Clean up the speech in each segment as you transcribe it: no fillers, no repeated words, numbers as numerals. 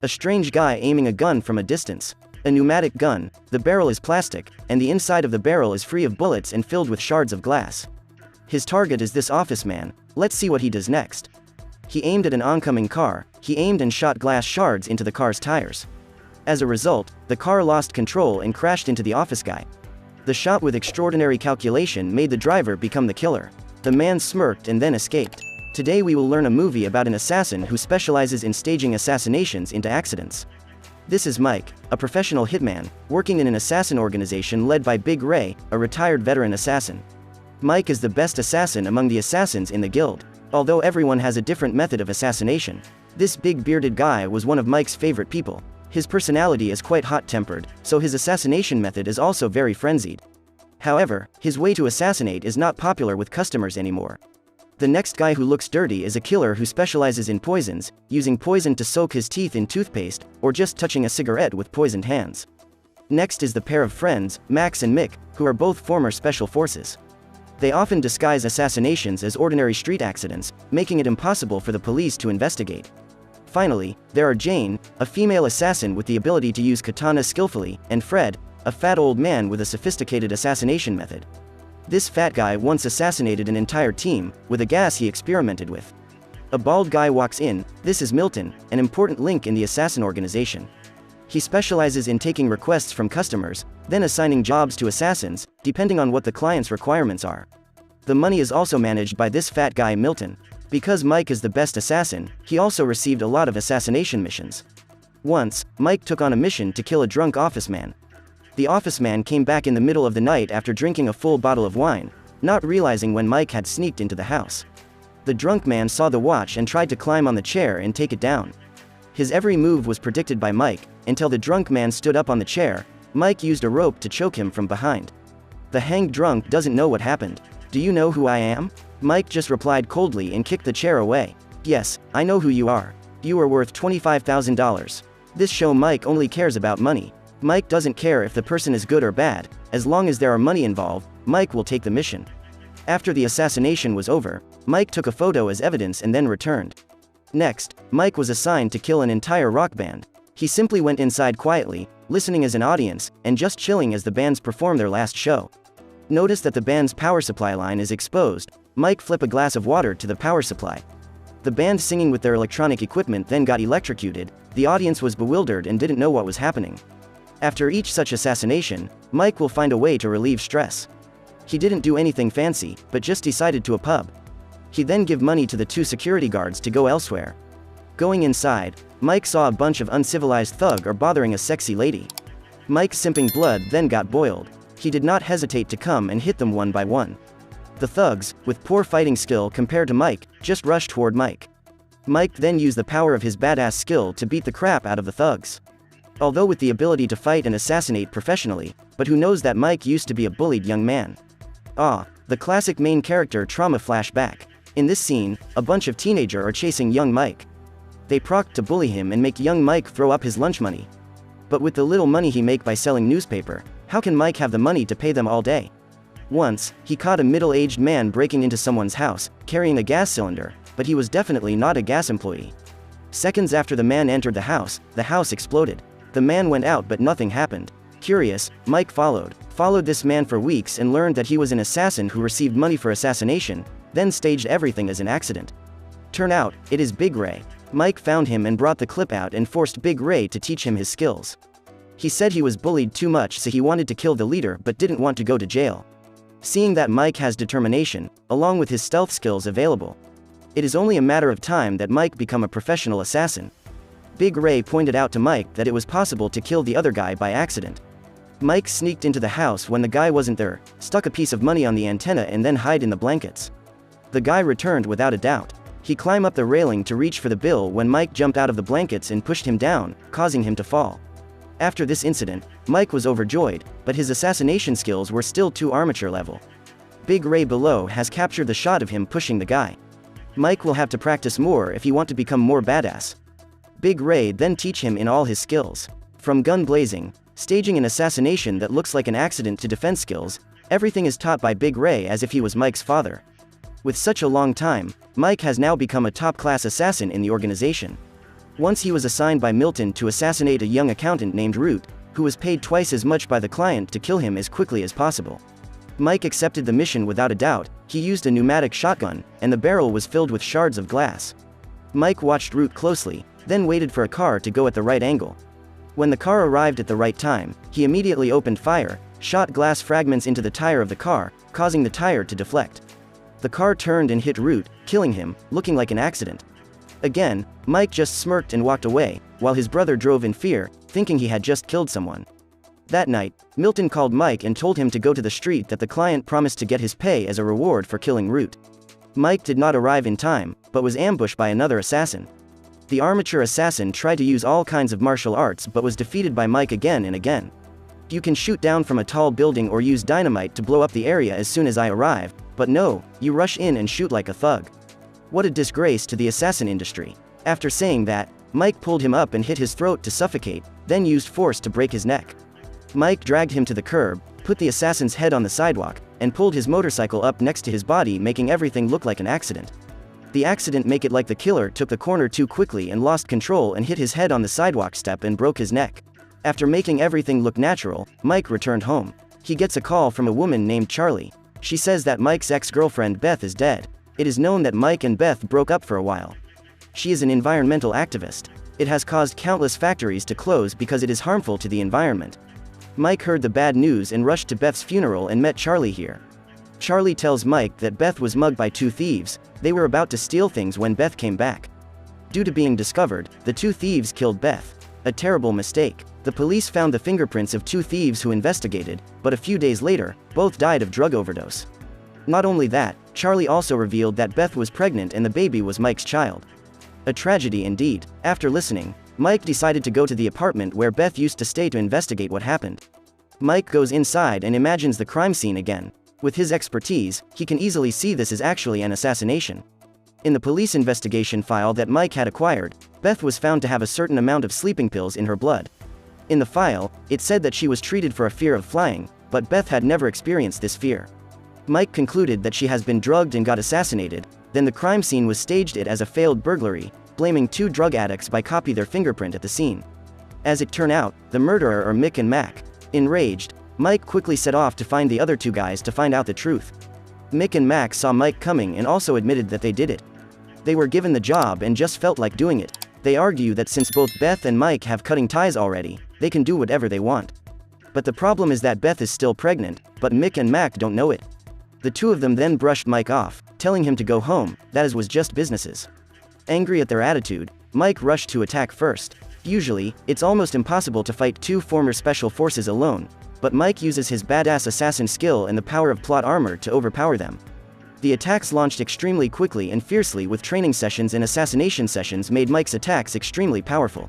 A strange guy aiming a gun from a distance. A pneumatic gun, the barrel is plastic, and the inside of the barrel is free of bullets and filled with shards of glass. His target is this office man. Let's see what he does next. He aimed at an oncoming car, he aimed and shot glass shards into the car's tires. As a result, the car lost control and crashed into the office guy. The shot with extraordinary calculation made the driver become the killer. The man smirked and then escaped. Today we will learn a movie about an assassin who specializes in staging assassinations into accidents. This is Mike, a professional hitman, working in an assassin organization led by Big Ray, a retired veteran assassin. Mike is the best assassin among the assassins in the guild. Although everyone has a different method of assassination, this big bearded guy was one of Mike's favorite people. His personality is quite hot-tempered, so his assassination method is also very frenzied. However, his way to assassinate is not popular with customers anymore. The next guy who looks dirty is a killer who specializes in poisons, using poison to soak his teeth in toothpaste, or just touching a cigarette with poisoned hands. Next is the pair of friends, Max and Mick, who are both former special forces. They often disguise assassinations as ordinary street accidents, making it impossible for the police to investigate. Finally, there are Jane, a female assassin with the ability to use katana skillfully, and Fred, a fat old man with a sophisticated assassination method. This fat guy once assassinated an entire team, with a gas he experimented with. A bald guy walks in. This is Milton, an important link in the assassin organization. He specializes in taking requests from customers, then assigning jobs to assassins, depending on what the client's requirements are. The money is also managed by this fat guy Milton. Because Mike is the best assassin, he also received a lot of assassination missions. Once, Mike took on a mission to kill a drunk office man. The office man came back in the middle of the night after drinking a full bottle of wine, not realizing when Mike had sneaked into the house. The drunk man saw the watch and tried to climb on the chair and take it down. His every move was predicted by Mike, until the drunk man stood up on the chair. Mike used a rope to choke him from behind. The hanged drunk doesn't know what happened. "Do you know who I am?" Mike just replied coldly and kicked the chair away. "Yes, I know who you are. You are worth $25,000. This show Mike only cares about money. Mike doesn't care if the person is good or bad, as long as there are money involved, Mike will take the mission. After the assassination was over, Mike took a photo as evidence and then returned. Next, Mike was assigned to kill an entire rock band. He simply went inside quietly, listening as an audience, and just chilling as the bands perform their last show. Notice that the band's power supply line is exposed. Mike flipped a glass of water to the power supply. The band singing with their electronic equipment then got electrocuted. The audience was bewildered and didn't know what was happening. After each such assassination, Mike will find a way to relieve stress. He didn't do anything fancy, but just decided to a pub. He then give money to the two security guards to go elsewhere. Going inside, Mike saw a bunch of uncivilized thug are bothering a sexy lady. Mike's simping blood then got boiled. He did not hesitate to come and hit them one by one. The thugs, with poor fighting skill compared to Mike, just rushed toward Mike. Mike then used the power of his badass skill to beat the crap out of the thugs. Although with the ability to fight and assassinate professionally, but who knows that Mike used to be a bullied young man. The classic main character trauma flashback. In this scene, a bunch of teenagers are chasing young Mike. They proc to bully him and make young Mike throw up his lunch money. But with the little money he make by selling newspaper, how can Mike have the money to pay them all day? Once, he caught a middle-aged man breaking into someone's house, carrying a gas cylinder, but he was definitely not a gas employee. Seconds after the man entered the house exploded. The man went out but nothing happened. Curious, Mike followed this man for weeks and learned that he was an assassin who received money for assassination, then staged everything as an accident. Turn out, it is Big Ray. Mike found him and brought the clip out and forced Big Ray to teach him his skills. He said he was bullied too much, so he wanted to kill the leader but didn't want to go to jail. Seeing that Mike has determination, along with his stealth skills available, it is only a matter of time that Mike become a professional assassin. Big Ray pointed out to Mike that it was possible to kill the other guy by accident. Mike sneaked into the house when the guy wasn't there, stuck a piece of money on the antenna and then hid in the blankets. The guy returned without a doubt. He climbed up the railing to reach for the bill when Mike jumped out of the blankets and pushed him down, causing him to fall. After this incident, Mike was overjoyed, but his assassination skills were still too amateur level. Big Ray below has captured the shot of him pushing the guy. Mike will have to practice more if he want to become more badass. Big Ray then teach him in all his skills. From gun blazing, staging an assassination that looks like an accident to defense skills, everything is taught by Big Ray as if he was Mike's father. With such a long time, Mike has now become a top-class assassin in the organization. Once he was assigned by Milton to assassinate a young accountant named Root, who was paid twice as much by the client to kill him as quickly as possible. Mike accepted the mission without a doubt. He used a pneumatic shotgun, and the barrel was filled with shards of glass. Mike watched Root closely, then waited for a car to go at the right angle. When the car arrived at the right time, he immediately opened fire, shot glass fragments into the tire of the car, causing the tire to deflect. The car turned and hit Root, killing him, looking like an accident. Again, Mike just smirked and walked away, while his brother drove in fear, thinking he had just killed someone. That night, Milton called Mike and told him to go to the street that the client promised to get his pay as a reward for killing Root. Mike did not arrive in time, but was ambushed by another assassin. The armature assassin tried to use all kinds of martial arts but was defeated by Mike again and again. You can shoot down from a tall building or use dynamite to blow up the area as soon as I arrive, but no, you rush in and shoot like a thug. What a disgrace to the assassin industry. After saying that, Mike pulled him up and hit his throat to suffocate, then used force to break his neck. Mike dragged him to the curb, put the assassin's head on the sidewalk, and pulled his motorcycle up next to his body, making everything look like an accident. The accident made it like the killer took the corner too quickly and lost control and hit his head on the sidewalk step and broke his neck. After making everything look natural, Mike returned home. He gets a call from a woman named Charlie. She says that Mike's ex-girlfriend Beth is dead. It is known that Mike and Beth broke up for a while. She is an environmental activist. It has caused countless factories to close because it is harmful to the environment. Mike heard the bad news and rushed to Beth's funeral and met Charlie here. Charlie tells Mike that Beth was mugged by two thieves. They were about to steal things when Beth came back. Due to being discovered, the two thieves killed Beth. A terrible mistake. The police found the fingerprints of two thieves who investigated, but a few days later, both died of drug overdose. Not only that, Charlie also revealed that Beth was pregnant and the baby was Mike's child. A tragedy indeed. After listening, Mike decided to go to the apartment where Beth used to stay to investigate what happened. Mike goes inside and imagines the crime scene again. With his expertise, he can easily see this is actually an assassination. In the police investigation file that Mike had acquired, Beth was found to have a certain amount of sleeping pills in her blood. In the file, it said that she was treated for a fear of flying, but Beth had never experienced this fear. Mike concluded that she has been drugged and got assassinated. Then the crime scene was staged it as a failed burglary, blaming two drug addicts by copy their fingerprint at the scene. As it turned out, the murderer are Mick and Mac. Enraged, Mike quickly set off to find the other two guys to find out the truth. Mick and Mac saw Mike coming and also admitted that they did it. They were given the job and just felt like doing it. They argue that since both Beth and Mike have cutting ties already, they can do whatever they want. But the problem is that Beth is still pregnant, but Mick and Mac don't know it. The two of them then brushed Mike off, telling him to go home, that was just businesses. Angry at their attitude, Mike rushed to attack first. Usually, it's almost impossible to fight two former special forces alone, but Mike uses his badass assassin skill and the power of plot armor to overpower them. The attacks launched extremely quickly and fiercely, with training sessions and assassination sessions made Mike's attacks extremely powerful.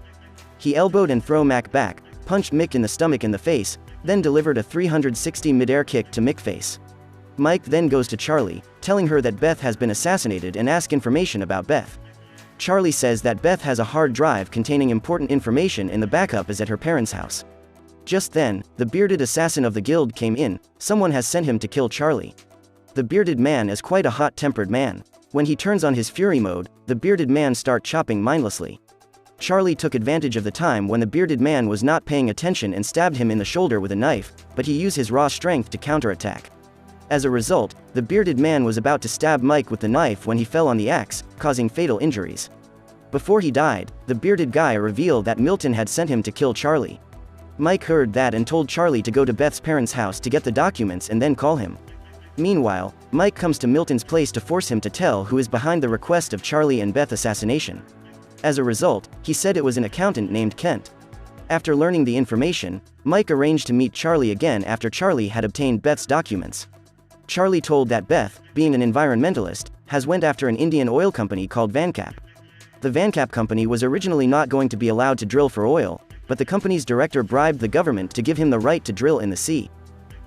He elbowed and threw Mac back, punched Mick in the stomach and the face, then delivered a 360 mid-air kick to Mick's face. Mike then goes to Charlie, telling her that Beth has been assassinated and asks information about Beth. Charlie says that Beth has a hard drive containing important information and the backup is at her parents' house. Just then, the bearded assassin of the guild came in. Someone has sent him to kill Charlie. The bearded man is quite a hot-tempered man. When he turns on his fury mode, the bearded man starts chopping mindlessly. Charlie took advantage of the time when the bearded man was not paying attention and stabbed him in the shoulder with a knife, but he used his raw strength to counterattack. As a result, the bearded man was about to stab Mike with the knife when he fell on the axe, causing fatal injuries. Before he died, the bearded guy revealed that Milton had sent him to kill Charlie. Mike heard that and told Charlie to go to Beth's parents' house to get the documents and then call him. Meanwhile, Mike comes to Milton's place to force him to tell who is behind the request of Charlie and Beth assassination. As a result, he said it was an accountant named Kent. After learning the information, Mike arranged to meet Charlie again after Charlie had obtained Beth's documents. Charlie told that Beth, being an environmentalist, has went after an Indian oil company called Vancap. The Vancap company was originally not going to be allowed to drill for oil, but the company's director bribed the government to give him the right to drill in the sea.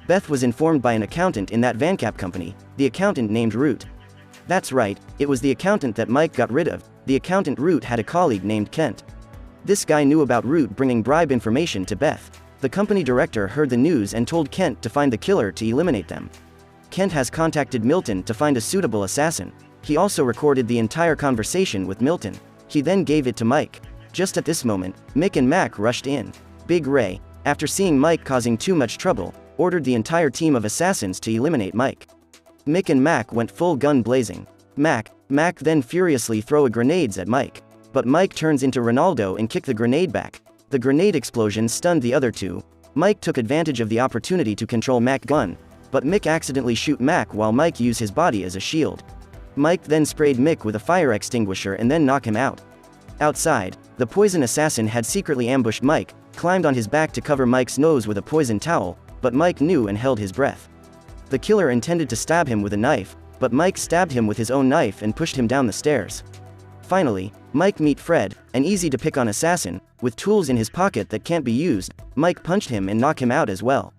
Beth was informed by an accountant in that Vancap company, the accountant named Root. That's right, it was the accountant that Mike got rid of. The accountant Root had a colleague named Kent. This guy knew about Root bringing bribe information to Beth. The company director heard the news and told Kent to find the killer to eliminate them. Kent has contacted Milton to find a suitable assassin. He also recorded the entire conversation with Milton. He then gave it to Mike. Just at this moment, Mick and Mac rushed in. Big Ray, after seeing Mike causing too much trouble, ordered the entire team of assassins to eliminate Mike. Mick and Mac went full gun blazing. Mac then furiously throw grenades at Mike. But Mike turns into Ronaldo and kick the grenade back. The grenade explosion stunned the other two. Mike took advantage of the opportunity to control Mac's gun, but Mick accidentally shoot Mac while Mike used his body as a shield. Mike then sprayed Mick with a fire extinguisher and then knocked him out. Outside, the poison assassin had secretly ambushed Mike, climbed on his back to cover Mike's nose with a poison towel, but Mike knew and held his breath. The killer intended to stab him with a knife, but Mike stabbed him with his own knife and pushed him down the stairs. Finally, Mike meet Fred, an easy-to-pick-on assassin, with tools in his pocket that can't be used. Mike punched him and knocked him out as well.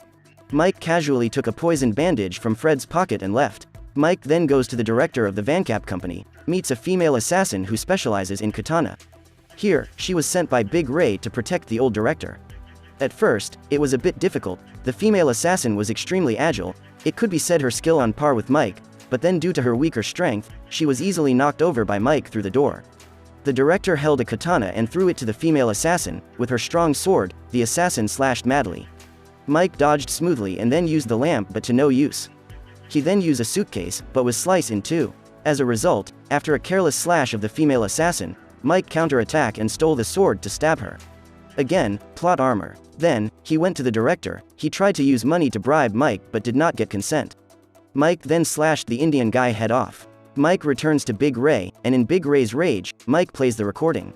Mike casually took a poisoned bandage from Fred's pocket and left. Mike then goes to the director of the Vancap company, meets a female assassin who specializes in katana. Here, she was sent by Big Ray to protect the old director. At first, it was a bit difficult. The female assassin was extremely agile. It could be said her skill on par with Mike, but then due to her weaker strength, she was easily knocked over by Mike through the door. The director held a katana and threw it to the female assassin. With her strong sword, the assassin slashed madly. Mike dodged smoothly and then used the lamp, but to no use. He then used a suitcase, but was sliced in two. As a result, after a careless slash of the female assassin, Mike counterattacked and stole the sword to stab her. Again, plot armor. Then, he went to the director. He tried to use money to bribe Mike but did not get consent. Mike then slashed the Indian guy head off. Mike returns to Big Ray, and in Big Ray's rage, Mike plays the recording.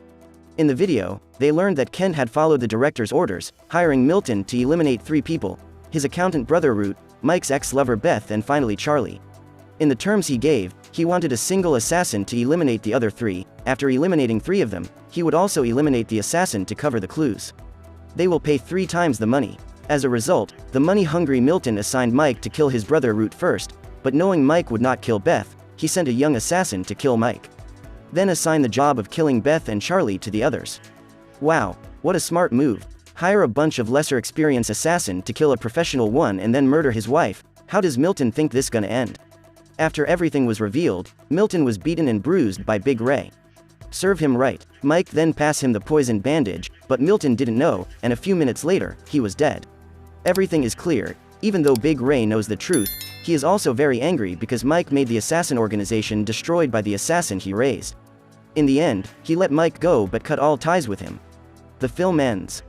In the video, they learned that Ken had followed the director's orders, hiring Milton to eliminate 3 people: his accountant brother Root, Mike's ex-lover Beth, and finally Charlie. In the terms he gave, he wanted a single assassin to eliminate the other 3. After eliminating 3 of them, he would also eliminate the assassin to cover the clues. They will pay 3 times the money. As a result, the money-hungry Milton assigned Mike to kill his brother Root first, but knowing Mike would not kill Beth, he sent a young assassin to kill Mike. Then assigned the job of killing Beth and Charlie to the others. Wow, what a smart move. Hire a bunch of lesser experienced assassin to kill a professional one and then murder his wife. How does Milton think this gonna end? After everything was revealed, Milton was beaten and bruised by Big Ray. Serve him right. Mike then passed him the poisoned bandage, but Milton didn't know, and a few minutes later, he was dead. Everything is clear. Even though Big Ray knows the truth, he is also very angry because Mike made the assassin organization destroyed by the assassin he raised. In the end, he let Mike go but cut all ties with him. The film ends.